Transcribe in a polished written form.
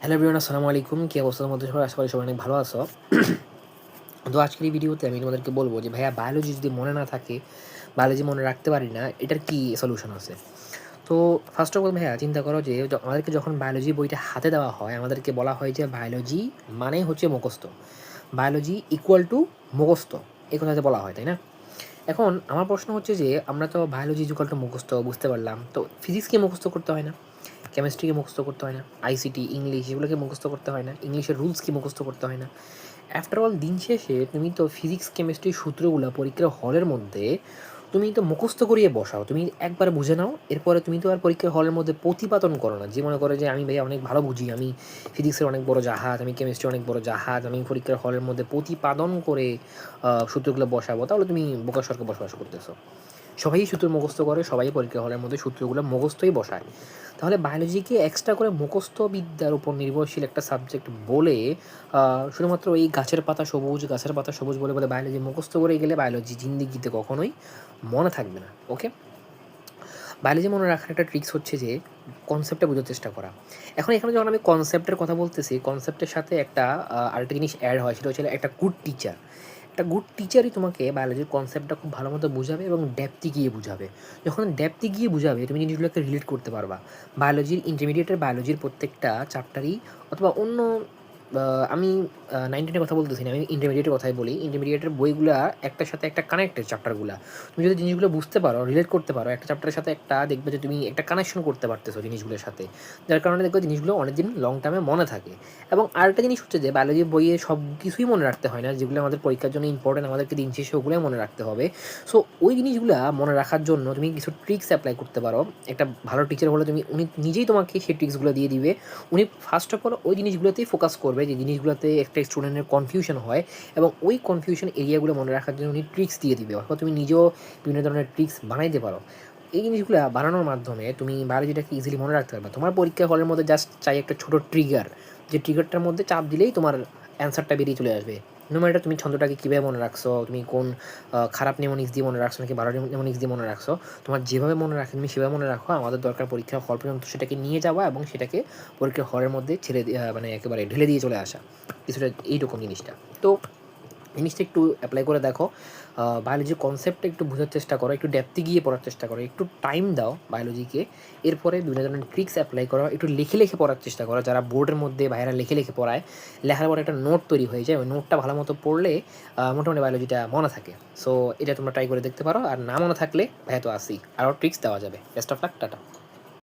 Hello everyone, আসসালামু আলাইকুম। কী অবস্থার মধ্যে সবাই? আশা করি সবাই অনেক ভালো আছো। তো আজকের এই ভিডিওতে আমি তোমাদেরকে বলবো যে ভাইয়া বায়োলজি যদি মনে না থাকে, বায়োলজি মনে রাখতে পারি না, এটার কী সলিউশন আছে? তো ফার্স্ট অফ অল ভাইয়া চিন্তা করো যে আমাদেরকে যখন বায়োলজি বইটা হাতে দেওয়া হয়, আমাদেরকে বলা হয় যে বায়োলজি মানেই হচ্ছে মুখস্থ। বায়োলজি ইকুয়াল টু মুখস্থ, এই কথাটা বলা হয়, তাই না? এখন আমার প্রশ্ন হচ্ছে যে আমরা তো বায়োলজি ইকুয়াল টু মুখস্থ বুঝতে পারলাম, তো ফিজিক্সকে মুখস্থ করতে হয় না? কেমিস্ট্রিকে মুখস্থ করতে হয় না? আইসিটি, ইংলিশ এগুলোকে মুখস্থ করতে হয় না? ইংলিশের রুলস কি মুখস্থ করতে হয় না? আফটার অল দিন শেষে তুমি তো ফিজিক্স কেমিস্ট্রির সূত্রগুলো পরীক্ষার হলের মধ্যে তুমি তো মুখস্থ করিয়ে বসাও, তুমি একবার বুঝে নাও, এরপরে তুমি তো আর পরীক্ষার হলের মধ্যে প্রতিপাদন করো না যে মনে করে যে আমি ভাই অনেক ভালো বুঝি, আমি ফিজিক্সের অনেক বড় জাহাজ, আমি কেমিস্ট্রি অনেক বড় জাহাজ, আমি পরীক্ষার হলের মধ্যে প্রতিপাদন করে সূত্রগুলো বসাবো। তাহলে তুমি বোকার সরকে বসবাস করতেছো। সবাই সূত্র মুখস্থ করে, সবাই পরীক্ষা হলের মধ্যে সূত্রগুলো মুখস্থই বসায়। তাহলে বায়োলজিকে এক্সট্রা করে মুখস্থ বিদ্যার উপর নির্ভরশীল একটা সাবজেক্ট বলে শুধুমাত্র এই গাছের পাতা সবুজ, গাছের পাতা সবুজ বলে বলে বায়োলজি মুখস্থ করে গেলে বায়োলজি জিন্দিগিতে কখনোই মনে থাকবে না। ওকে, বায়োলজি মনে রাখার একটা ট্রিক্স হচ্ছে যে কনসেপ্টটা বোঝার চেষ্টা করা। এখন এখানে যখন আমি কনসেপ্টের কথা বলতেছি, কনসেপ্টের সাথে একটা আরেকটা জিনিস অ্যাড হয়, সেটা হচ্ছে একটা গুড টিচার। একটা গুড টিচারই তোমাকে বায়োলজির কনসেপ্টটা খুব ভালো মতো বুঝাবে এবং ডেপথে গিয়ে বুঝাবে। যখন ডেপথে গিয়ে বুঝাবে তুমি জিনিসগুলোকে রিলেট করতে পারবা। বায়োলজির ইন্টারমিডিয়েটের বায়োলজির প্রত্যেকটা চ্যাপ্টারই অথবা অন্য আমি 9-10 কথা বলতেছি না, আমি ইন্টারমিডিয়েটের কথাই বলি। ইন্টারমিডিয়েটের বইগুলা একটার সাথে একটা কানেক্টেড চ্যাপ্টারগুলা। তুমি যদি জিনিসগুলো বুঝতে পারো, রিলেট করতে পারো, একটা চ্যাপ্টারের সাথে একটা দেখবে যে তুমি একটা কানেকশন করতে পারতেছো জিনিসগুলোর সাথে। যার কারণে দেখবে জিনিসগুলো অনেকদিন লং টার্মে মনে থাকে। এবং আরেকটা জিনিস হচ্ছে যে বায়োলজি বইয়ে সব কিছুই মনে রাখতে হয় না, যেগুলো আমাদের পরীক্ষার জন্য ইম্পর্টেন্ট, আমাদেরকে দিন শেষে ওগুলোই মনে রাখতে হবে। সো ওই জিনিসগুলা মনে রাখার জন্য তুমি কিছু ট্রিক্স অ্যাপ্লাই করতে পারো। একটা ভালো টিচার হলে উনি নিজেই তোমাকে সেই ট্রিক্সগুলো দিয়ে দিবে। উনি ফার্স্ট অফ অল ওই জিনিসগুলোতেই ফোকাস করবে যে জিনিসগুলোতে একটা স্টুডেন্টের কনফিউশন হয়, এবং ওই কনফিউশন এরিয়াগুলো মনে রাখার জন্য উনি ট্রিক্স দিয়ে দিবে, অথবা তুমি নিজেও বিভিন্ন ধরনের ট্রিক্স বানাইতে পারো। এই জিনিসগুলো বানানোর মাধ্যমে তুমি বায়োলজিটাকে ইজিলি মনে রাখতে পারবে। তোমার পরীক্ষা হলের মধ্যে জাস্ট চাই একটা ছোটো ট্রিগার, যে ট্রিগারটার মধ্যে চাপ দিলেই তোমার অ্যান্সারটা বেরিয়ে চলে আসবে। নো ম্যাটার তুমি ছন্দটাকে কীভাবে মনে রাখছো, তুমি কোন খারাপ নিউমোনিক্স দিয়ে মনে রাখছো নাকি ভালো নিউমোনিক্স দিয়ে মনে রাখছো, তোমার যেভাবে মনে রাখো তুমি সেভাবে মনে রাখো। আমাদের দরকার পরীক্ষার হল পর্যন্ত সেটাকে নিয়ে যাওয়া এবং সেটাকে পরীক্ষার হলের মধ্যে মানে একেবারে ঢেলে দিয়ে চলে আসা, কিছুটা এইরকম জিনিসটা। তো জিনিসটা একটু অ্যাপ্লাই করে দেখো। বায়োলজির কনসেপ্টটা একটু বোঝার চেষ্টা করো, একটু ডেপথে গিয়ে পড়ার চেষ্টা করো, একটু টাইম দাও বায়োলজিকে। এরপরে বিভিন্ন ধরনের ট্রিক্স অ্যাপ্লাই করো, একটু লিখে লিখে পড়ার চেষ্টা করো। যারা বোর্ডের মধ্যে ভাইরা লিখে লিখে পড়ায়, লেখার পরে একটা নোট তৈরি হয়ে যায়, ওই নোটটা ভালো মতো পড়লে মোটামুটি বায়োলজিটা মনে থাকে। সো এটা তোমরা ট্রাই করে দেখতে পারো, আর না মনে থাকলে ভাইয়া তো আসি, আরও ট্রিক্স দেওয়া যাবে। Best of luck, tata.